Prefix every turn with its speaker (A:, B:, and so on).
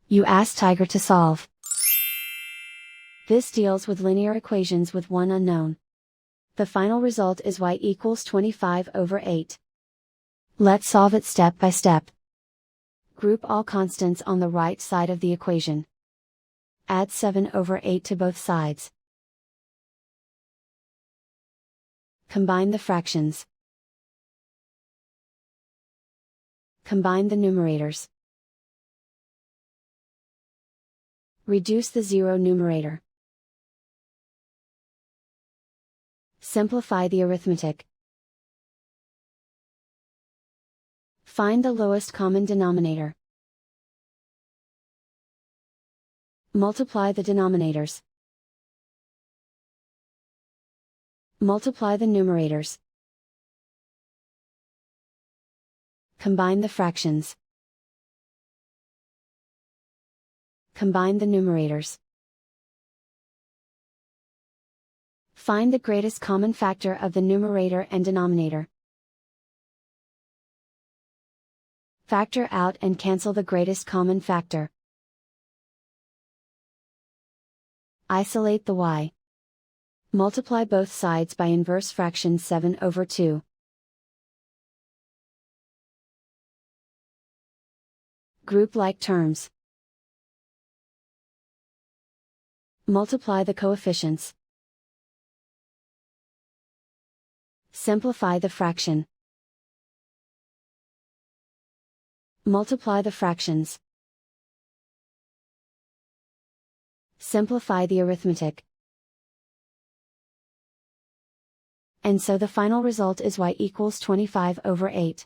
A: You ask Tiger to solve. This deals with linear equations with one unknown. The final result is y equals 25/8. Let's solve it step by step. Group all constants on the right side of the equation. Add 7/8 to both sides. Combine the fractions. Combine the numerators. Reduce the zero numerator. Simplify the arithmetic. Find the lowest common denominator. Multiply the denominators. Multiply the numerators. Combine the fractions. Combine the numerators. Find the greatest common factor of the numerator and denominator. Factor out and cancel the greatest common factor. Isolate the y. Multiply both sides by inverse fraction 7/2. Group like terms. Multiply the coefficients. Simplify the fraction. Multiply the fractions. Simplify the arithmetic. And so the final result is y equals 25/8.